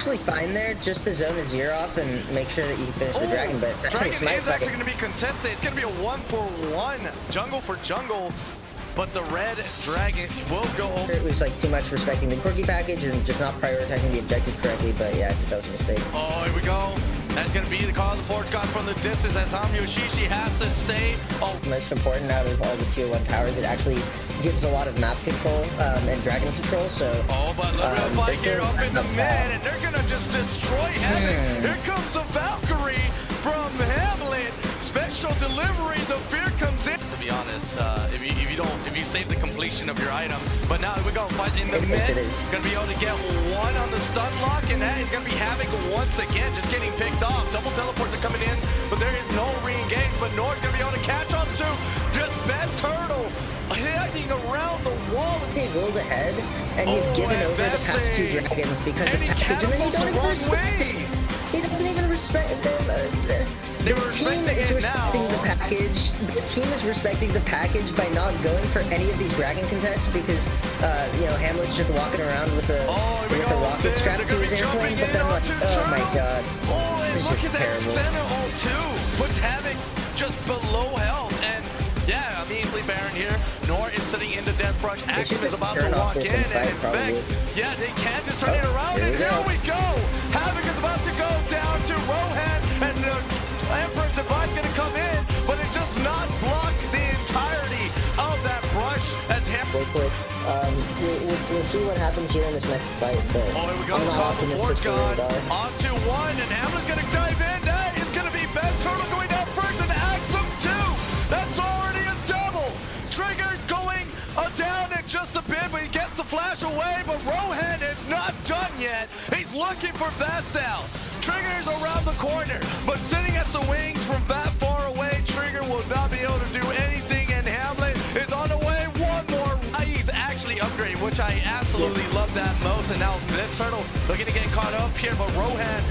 actually fine there, just to zone a zero off and make sure that you can finish the dragon, but it's actually Dragon is actually going to be contested. It's going to be a 1-for-1, jungle for jungle, but the red dragon will go over. It was like too much respecting the quirky package and just not prioritizing the objective correctly, but yeah, I think that was a mistake. Oh, here we go. That's going to be the call of the fourth god from the distance as Yoshishi has to stay. Oh, most important out of all the tier 1 towers, it actually gives a lot of map control and dragon control, so... Oh, but look at the fight here up in the mid, and they're going to just destroy Heaven. Here comes the Valkyrie from Hamlet. Special delivery, the fear comes in. To be honest, if you save the completion of your item, but now here we go, fight in the mid. Gonna be able to get one on the stun lock, and that is gonna be Havoc once again, just getting picked off. Double teleports are coming in, but there is no re-engage, but Nord's gonna be able to catch on to just Best Turtle hitting around the wall. He rolled ahead, and he's given over the past 2 dragons because of package, and then he don't even respect it. He doesn't even respect They were respecting it now. The team is respecting the package by not going for any of these dragon contests because, you know, Hamlet's just walking around with a rocket strapped to his airplane. But then, like, oh my god, oh, and look at that center ult too. Puts Havoc just below health, and yeah, I mean, Baron here. Nor is sitting in the death brush. Action is about to walk in, and in fact, yeah, they can't just turn it around, and here we go. Havoc is about to go down to Rohan, and the Emperor's Divine is going to come in, but it does not block the entirety of that brush as Hamlet. We'll see what happens here in this next fight, but oh, here we go. The Forge God onto one, and Hamlet's going to dive in. That is going to be Best Turtle going down first, and Axum 2. That's already a double. Trigger's going down in just a bit, but he gets the flash away, but Rohan is not done yet. He's looking for Vestal. Trigger's around the corner, but sitting at the wings from that far away, Trigger will not be able to do anything, and Hamlet is on the way. One more. He's actually upgraded, which I absolutely love that most, and now this Turtle looking to get caught up here, but Rohan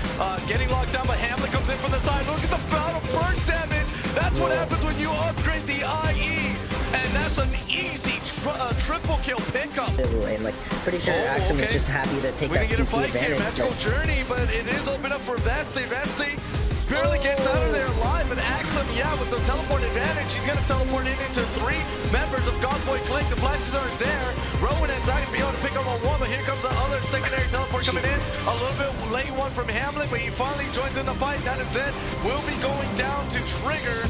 getting locked down, but Hamlet comes in from the side. Look at the battle burst damage. That's what happens when you upgrade the IE, and that's an easy triple kill pickup. And like, pretty sure Axum is just happy to take that CP advantage. Here, Magical Journey, but it is open up for Vesti. Vesti barely gets out of there alive, but Axum, yeah, with the teleport advantage, he's going to teleport in into 3 members of Goth Clique. The flashes are there. Rowan and Zach be able to pick up on one, but here comes the other secondary teleport coming in. A little bit late one from Hamlet, but he finally joins in the fight. That is it. Will be going down to Trigger.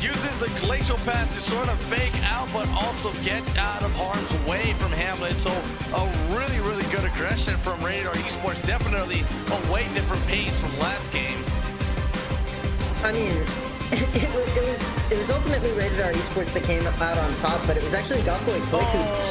Uses the glacial path to sort of fake out, but also get out of harm's way from Hamlet. So a really, really good aggression from Radar Esports. Definitely a way different pace from last game. I mean, it was ultimately Radar Esports that came out on top, but it was actually Goth Clique who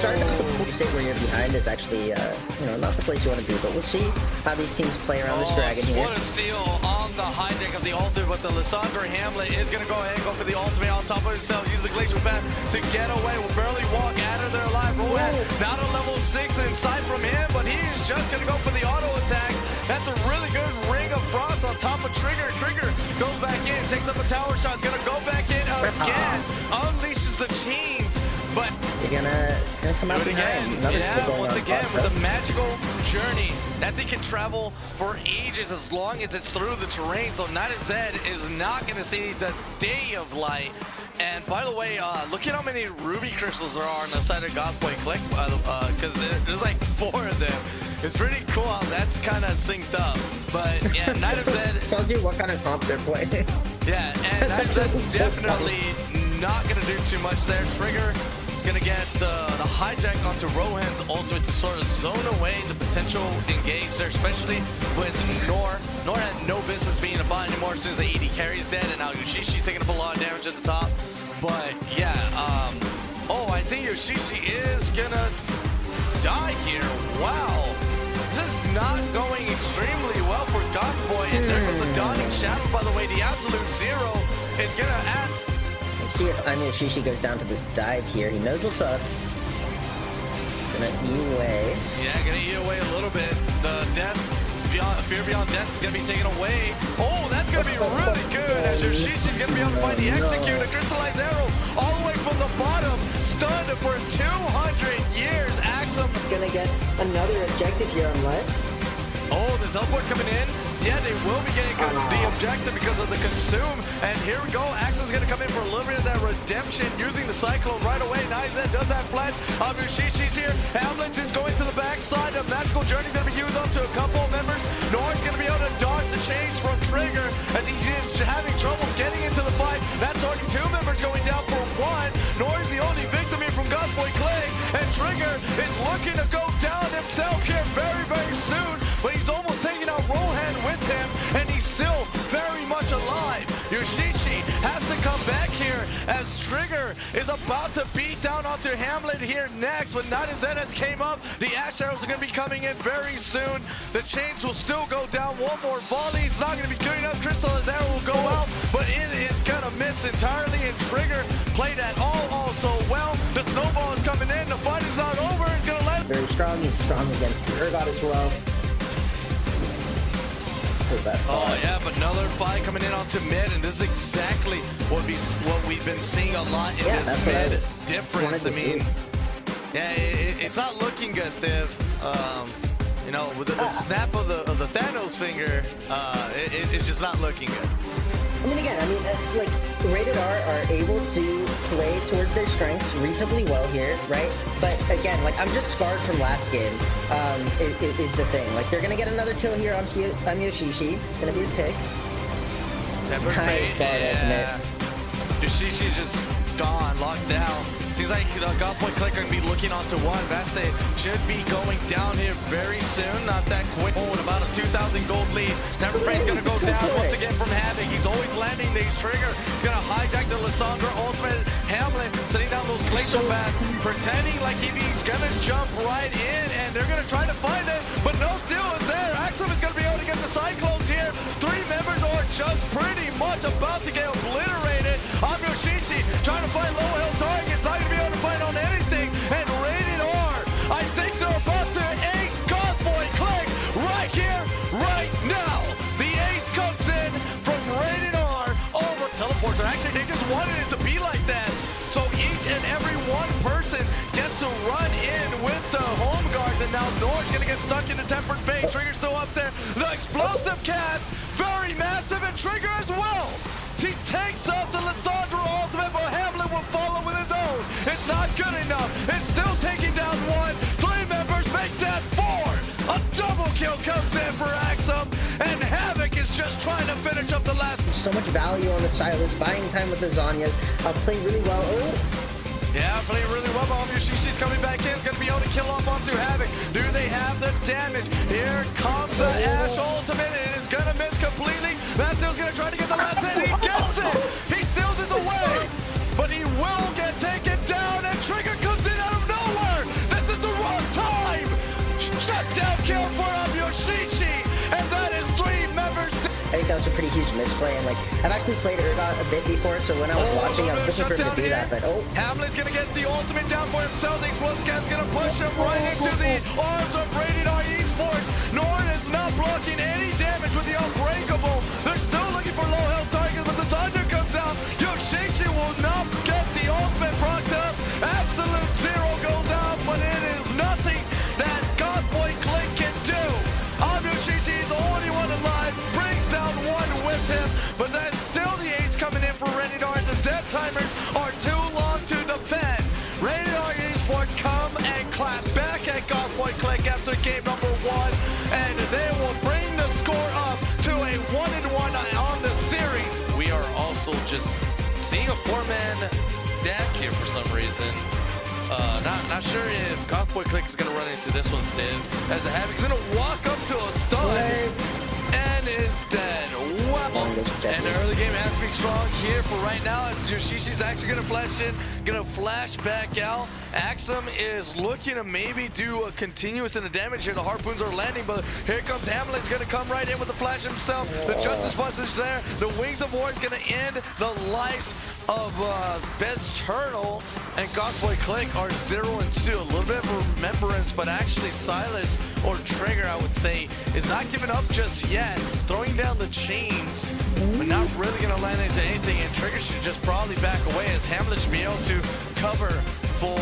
started off the state where you're behind is actually, you know, not the place you want to be. But we'll see how these teams play around this dragon here. What a steal on the hijack of the ultimate, but the Lissandra Hamlet is going to go ahead and go for the ultimate on top of himself. Use the glacial path to get away. Will barely walk out of their life. Rowan not a level 6 in sight from him, but he is just going to go for the auto attack. That's a really good ring of frost on top of Trigger. Trigger goes back in, takes up a tower shot, gonna go back in again, unleashes the chains, but you're gonna come out again. Yeah, once again with the Magical Journey. That thing can travel for ages as long as it's through the terrain, so Night of Zed is not gonna see the day of light. And by the way, look at how many ruby crystals there are on the side of Goth Clique, because there's like 4 of them. It's pretty cool how that's kind of synced up. But yeah, Night of Zed tells you what kind of comp they're playing. Yeah, and Night of Zed's definitely not going to do too much there. Trigger is going to get the hijack onto Rohan's ultimate to sort of zone away the potential engage there, especially with Nor. Nor had no business being a bot anymore as soon as the AD carry's dead, and now Yoshishi's taking up a lot of damage at the top. But yeah, oh, I think Yoshishi is going to die here. Wow. This is not going extremely well for Gothboy, and there goes the Dawning Shadow, by the way. The Absolute Zero is going to add. Let's see if Yoshishi goes down to this dive here. He knows what's up. Gonna eat away. Yeah, gonna eat away a little bit. The death, Fear Beyond Death is gonna be taken away. Oh, that's gonna be really good as Yoshishi's gonna be able to find the Execute, a Crystallized Arrow, all the way from the bottom, stunned for 200 years. Axum gonna get another objective here unless... Oh, the teleport coming in. Yeah, they will be getting the objective because of the consume. And here we go. Axel's going to come in for a little bit of that redemption using the Cyclone right away. Naizen does that flash. Yushishi's here. Hamilton's going to the backside. A magical journey's going to be used up to a couple of members. Nor's going to be able to dodge the change from Trigger as he is having troubles getting into the fight. That's already 2 members going down for 1. Nor's the only victim here from Godboy Clique. And Trigger is looking to go down himself here very, very soon. But he's almost taking out Rohan with him, and he's still very much alive. Yoshishi has to come back here as Trigger is about to beat down onto Hamlet here next. But not as that has came up, the Ash Arrows are going to be coming in very soon. The chains will still go down. One more volley. It's not going to be good enough. Crystal's arrow will go out, but it is going to miss entirely, and Trigger played that all so well. The snowball is coming in. The fight is not over. It's going to let Very strong. He's strong against the Urgot as well. Oh yeah, but another fight coming in onto mid, and this is exactly what we've been seeing a lot in this mid difference. I mean, yeah, it's not looking good, Thiv. You know, with the snap of the Thanos finger, it's just not looking good. I mean, again, like, Rated R are able to play towards their strengths reasonably well here, right? But again, like, I'm just scarred from last game, is the thing. Like, they're gonna get another kill here on Yoshishi. It's gonna be a pick. Nice guard ultimate. Yoshishi's just gone, locked down. Seems like Godboy Clique are going to be looking onto 1. Vaste should be going down here very soon. Not that quick. Oh, with about a 2,000 gold lead. Temper Frame's going to go down once again from Havoc. He's always landing these Trigger. He's going to hijack the Lissandra ultimate. Hamlet sitting down those glacial bats, pretending like he's going to jump right in, and they're going to try to find it, but no steal is there. Axum is going to be able to get the Cyclones here. 3 members are just pretty much about to get obliterated. Yoshishi trying to find low health targets. Not going to be able to find on anything. And Rated R, I think they're about to ace Godboy Clique right here, right now. The ace comes in from Rated R over teleports. And actually, they just wanted it to be like that. So each and every one person gets to run in with the home guards. And now Nor's going to get stuck in the tempered fate. Trigger's still up there. The explosive cast, very massive, and Trigger as well. He takes off the Lissandra ultimate, but Hamlet will follow with his own. It's not good enough. It's still taking down 1. 3 members make that 4. A double kill comes in for Axum, and Havoc is just trying to finish up the last. So much value on the Silas, buying time with the Zanyas. Playing really well. Yeah, playing really well. Yoshishi's coming back in. He's going to be able to kill off onto Havoc. Do they have the damage? Here comes the Ash ultimate. It is going to miss completely. Vastil's going to try to get the last hit. He gets it. He steals it away. But he will get taken down, and Trigger comes in out of nowhere. This is the wrong time. Shutdown kill for Yoshishi. And that is 3 members. I think that was a pretty huge misplay, and like, I've actually played Urgot a bit before, so when I was watching, I was looking for him to do that, but Hamlet's gonna get the ultimate down for himself. The explosive cat's gonna push him right into the arms of Rated R Esports. Norn is not blocking any damage with the Unbreakable. They're still looking for low health targets, but the Thunder comes down. Yoshishi will not get the ultimate procced up. Absolute zero goes out, but it is nothing that Godboy Clique can do. Yoshishi is the only one alive. Brings down 1 with him, but then still the ace coming in for Rated R. The death timers are too long to defend. Rated R Esports come and clap back at Godboy Clique after game number 1, and they will bring the score up to a 1-1 on the series. We are also just seeing a 4-man stack here for some reason. Not sure if Godboy Clique is going to run into this one, Thiv, as the Havoc's going to walk up to a stun and is dead. Wow. And the early game has to be strong here for right now, as Yoshishi's actually going to flash in, going to flash back out. Axum is looking to maybe do a continuous in the damage here. The harpoons are landing, but here comes Hamlet. He's going to come right in with the flash himself. The Justice Bus is there. The Wings of War is going to end the lives of Best Turtle and Godboy Clique are 0-2. A little bit of remembrance, but actually Silas, or Trigger I would say, is not giving up just yet. Throwing down the chains, but not really going to land into anything, and Trigger should just probably back away, as Hamlet should be able to cover for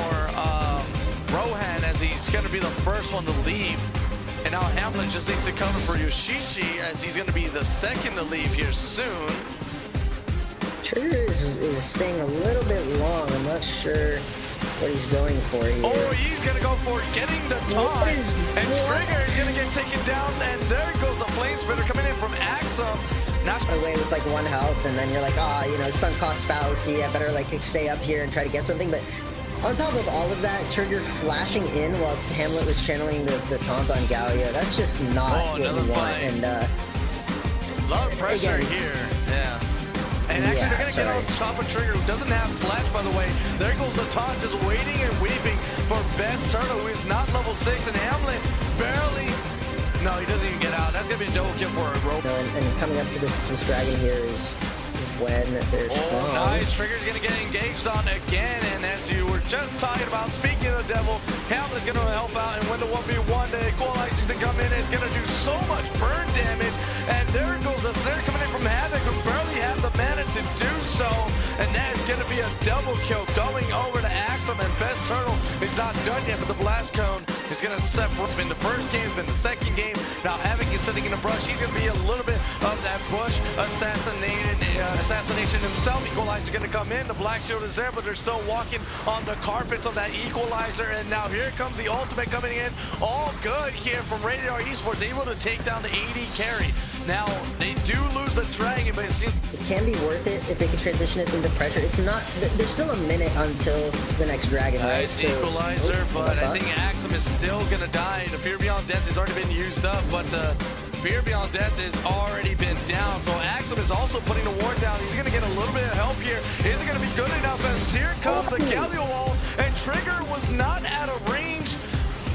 Rohan, as he's going to be the first one to leave. And now Hamlet just needs to cover for Yoshishi as he's going to be the second to leave here soon. Trigger is staying a little bit long. I'm not sure what he's going for here. Oh, he's going to go for getting the taunt. And Trigger is going to get taken down. And there goes the Flame Spitter coming in from Axum. Now away with like 1 health, and then you're like, oh, you know, sunk cost fallacy. I better like stay up here and try to get something. But on top of all of that, Trigger flashing in while Hamlet was channeling the taunt on Galio. That's just not what you want. And a lot of pressure again, here. Yeah. And actually, they're going to get on top of Trigger, who doesn't have flash, by the way. There goes the taunt, just waiting and weeping for Best Turtle, who is not level 6. And Hamlet barely... No, he doesn't even get out. That's going to be a double kill for a rope. No, and coming up to this dragon here is when they're strong. Nice. Trigger's going to get engaged on again. And as you were just talking about, speaking of the devil, Hamlet's going to help out and win the 1v1 to equalize to come in. It's going to do so much burn damage. And there goes the snare coming in from Havoc, who barely had the mana to do so. And that is going to be a double kill going over to Axum. And Best Turtle is not done yet, but the blast cone is going to separate. It's been the first game, it's been the second game. Now Havoc is sitting in the brush. He's going to be a little bit of that bush assassination himself. Equalizer going to come in. The black shield is there, but they're still walking on the carpets of that Equalizer. And now here comes the ultimate coming in. All good here from Radar Esports, able to take down the AD carry. Now they do lose the dragon, but it seems it can be worth it if they can transition it into pressure. It's not. There's still a minute until the next dragon, right? Nice Equalizer, but I think Axum is still gonna die. The Fear Beyond Death has already been used up, but the Fear Beyond Death has already been down. So Axum is also putting the ward down. He's gonna get a little bit of help here. Is it gonna be good enough? As here comes the Galio wall, and Trigger was not out of range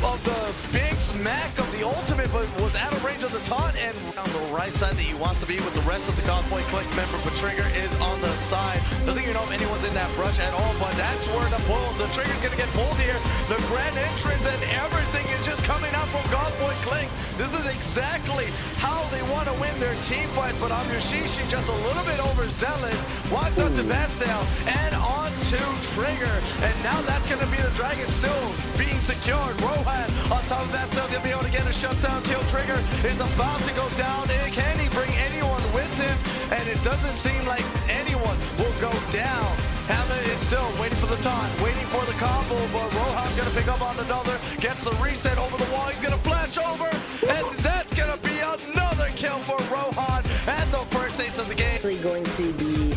of the big smack of the ultimate, but was out of range of the taunt and on the right side that he wants to be with the rest of the Goth Clique member, but Trigger is on the side. Doesn't even know if anyone's in that brush at all, but that's where the pull, the Trigger's gonna get pulled here. The grand entrance and everything is just coming out from Goth Clique. This is exactly how they want to win their team fights, but Yoshishi just a little bit overzealous. Walks up to Bastel and on to Trigger, and now that's gonna be the dragon still being secured. Rohan on top of that, still gonna be able to get a shutdown kill. Trigger is about to go down. And can he bring anyone with him? And it doesn't seem like anyone will go down. Hamlet is still waiting for the taunt, waiting for the combo, but Rohan's gonna pick up on another, gets the reset over the wall. He's gonna flash over, and that's gonna be another kill for Rohan and the first ace of the game. Going to be.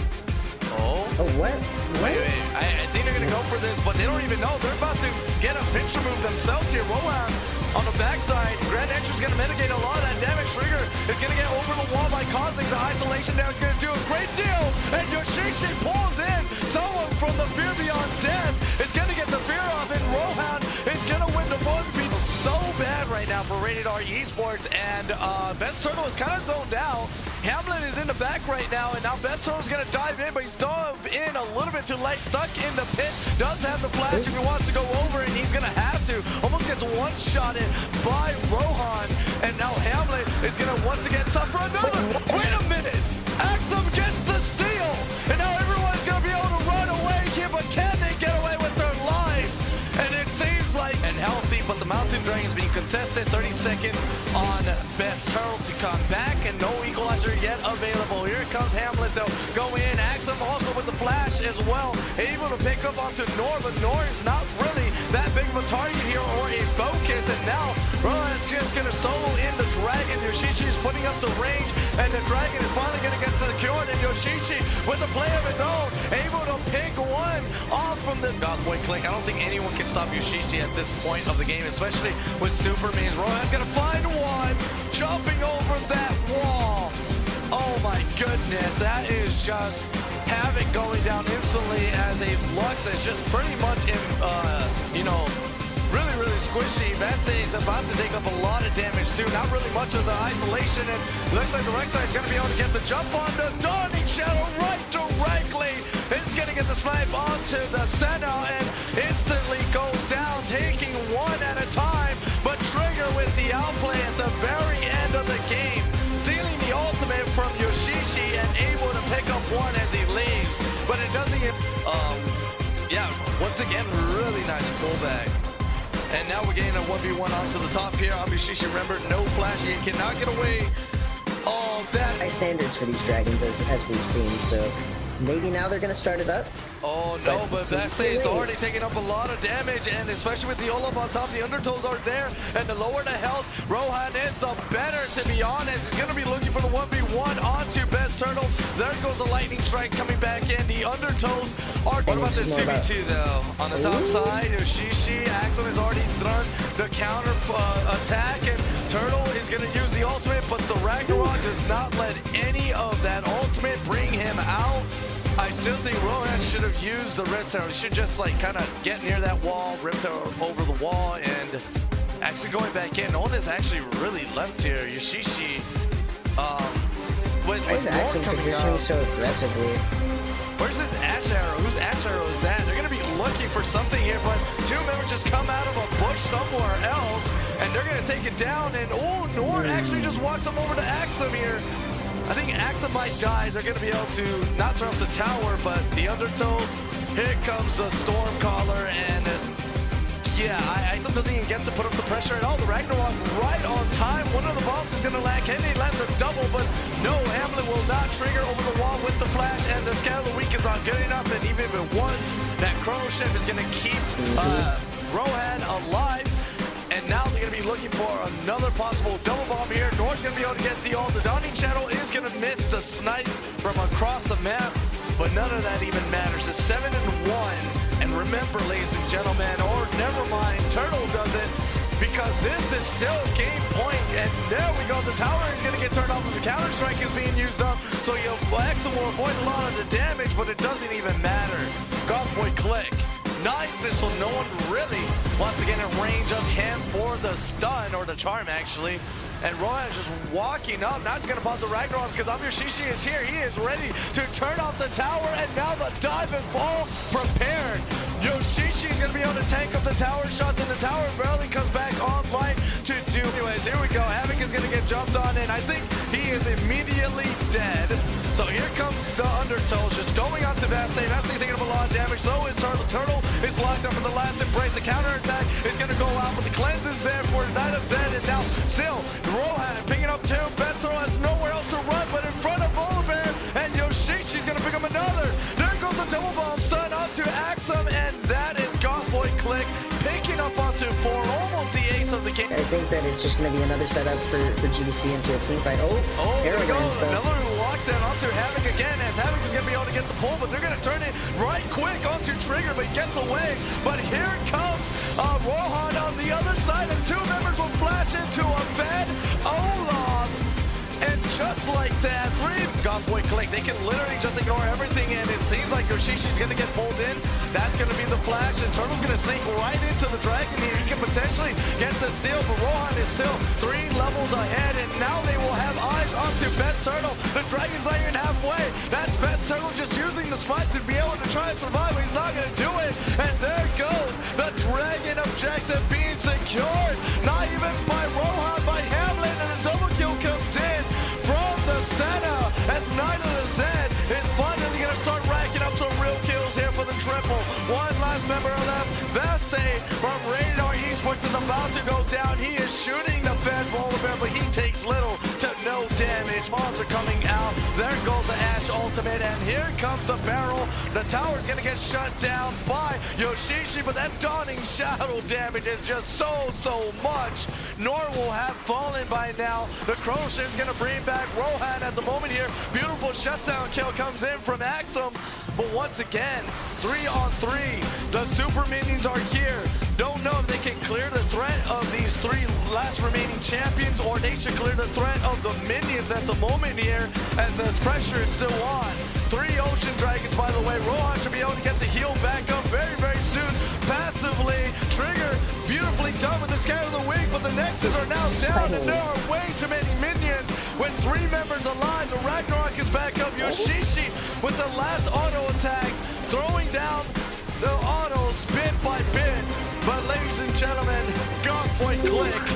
Oh, what? Wait. I think they're gonna go for this, but they don't even know. They're about to get a picture move themselves here. Rohan on the backside. Grand Entrance is gonna mitigate a lot of that damage. Trigger is gonna get over the wall by causing the isolation damage. Gonna do a great deal, and Yoshishi pulls in someone from the Fear Beyond Death. It's gonna get the fear off, and Rohan is gonna win the 1v. So bad right now for Rated R Esports, and Best Turtle is kind of zoned out. Hamlet is in the back right now, and now Best Turtle is going to dive in, but he's dove in a little bit too late, stuck in the pit, does have the flash if he wants to go over, and he's going to have to. Almost gets one-shotted by Rohan, and now Hamlet is going to once again suffer another. Wait a minute! Axum gets the steal, and now everyone's going to be able to run away here, but can they get away with their lives? And it seems like, and healthy, but the Mountain Dragon is being contested. 30 seconds on Best Turtle to come back, and no equalizer yet available. Here comes Hamlet though, go in. Axum also with the flash as well, able to pick up onto Nor, but Nor is not really that big of a target here or a focus, and now Rohan's just gonna solo in the dragon. Yoshishi is putting up the range, and the dragon is finally gonna get secured, and Yoshishi with a play of his own, able to pick one off from the Goth Clique. I don't think anyone can stop Yoshishi at this point of the game, especially with super means. Rohan's gonna find one, jumping over that wall. Oh my goodness, that is just Havoc going down instantly as a Lux that's just pretty much in, really squishy. Beste is about to take up a lot of damage too. Not really much of the isolation, and looks like the right side is going to be able to get the jump on the Dawning Shadow right directly. It's going to get the snipe onto the center and instantly goes down, taking one at a time. But Trigger with the outplay at the very end of the game, stealing the ultimate from Yoshishi and able to pick up one as he leaves. But it doesn't get, yeah, once again, really nice pullback. And now now we're getting a 1v1 onto the top here. Obviously, remember, no flash. You cannot get away. Oh, that. High standards for these dragons, as we've seen, so maybe now they're going to start it up. Oh no, but that is already taking up a lot of damage, and especially with the Olaf on top, the undertows are there, and the lower the health, Rohan is the better, to be honest. He's going to be looking for the 1v1 onto Best Turtle. There goes the lightning strike coming back in. The undertows are... What about this 2v2 though? On the top side, Yoshishi, Axum has already thrown the counter attack, and Turtle is going to use the ultimate, but the Ragnarok does not let any of that ultimate bring him out. I still think Rohan should have used the Rip Tower. He should just like kind of get near that wall, Rip Tower over the wall, and actually going back in. No one has actually really left here. Yoshishi, when Axum positioning so aggressively? Where's this Ash Arrow? Whose Ash Arrow is that? They're going to be looking for something here, but two members just come out of a bush somewhere else, and they're going to take it down, and oh, Nord actually just walks them over to Axum here. I think Axum might die. They're going to be able to not turn off the tower, but the undertows. Here comes the Stormcaller, and yeah, Axum doesn't even get to put up the pressure at all. The Ragnarok right on time. One of the bombs is going to land. Kennedy lands a double, but no, Hamlet will not trigger over the wall with the flash, and the Scout of the Week is not good enough, and even if it was, that Chrono Shift is going to keep Rohan alive. And now they're going to be looking for another possible double bomb here. Nord's going to be able to get the ult. The Dawning Shadow is going to miss the snipe from across the map, but none of that even matters. It's 7-1. And remember, ladies and gentlemen, or never mind, Turtle does it, because this is still game point. And there we go. The tower is going to get turned off, and the counter strike is being used up. So Axum will avoid a lot of the damage, but it doesn't even matter. Goth Boy Clique. 9 missile, no one really wants to get in range of him for the stun, or the charm actually. And Rohan is just walking up. Now he's going to pop the Ragnarok because Yoshishi is here. He is ready to turn off the tower, and now the dive and fall prepared. Yoshishi is going to be able to tank up the tower shots, and the tower barely comes back online to do. Anyways, here we go. Havoc is going to get jumped on, and I think he is immediately dead. So here comes the undertows just going on to Vastay. Vastay's taking up a lot of damage. So is Turtle. Turtle is locked up in the last embrace. The counter attack is going to go out, but the cleanse is there for Knight of Zed, and now still Rohan picking up two. Best Turtle has nowhere else to run but in front of Volibear, and Yoshishi's going to pick up another. There goes the double bomb stun onto Axum, and that is Goth Boy Clique picking up onto 4, almost the ace of the game. I think that it's just going to be another setup for GDC into a team fight. There we go. Another lockdown onto Havoc again, as Havoc is going to be able to get the pull, but they're going to turn it right quick onto Trigger, but he gets away. But here comes Rohan on the other side, and two members will flash into a Fed Olaf. And just like that, 3 Goth Boy Clique, they can literally just ignore everything, and it seems like Yoshishi's going to get pulled in. That's going to be the flash, and Turtle's going to sneak right into the dragon here. He can potentially get the steal, but Rohan is still 3 levels ahead, and now they will have eyes onto Best Turtle. The dragon's not even halfway. That's Best Turtle just using the spot to be able to try and survive, but he's not going to do it. And there goes the dragon objective being secured. Not even by Rohan, by Hamlet, and a double kill comes in from the center, as Knight of the Zed is finally going to start racking up some real kills here for the triple. One last member left. Vastay from Radar Esports is about to go down. He is shooting the Fed Volibear, but he takes little to no damage. Bombs are coming out. There goes the Ash ultimate, and here comes the barrel. The tower is going to get shut down by Yoshishi, but that Dawning Shadow damage is just so much. Nor will have fallen by now. The Chrono Shift is going to bring back Rohan at the moment here. Beautiful shutdown kill comes in from Axum, but once again, 3-on-3. The super minions are here. Don't know if they can clear the threat of these 3 last remaining champions, or they should clear the threat of the minions at the moment here, as the pressure is still on. 3 Ocean Dragons, by the way. Rohan should be able to get the heal back up very soon. Passively, Trigger beautifully done with the Scout of the Week, but the Nexus are now down, and there are way too many minions. With 3 members alive, the Ragnarok is back up. Yoshishi with the last auto attacks, throwing down the autos bit by bit. But ladies and gentlemen, Goth Boy Clique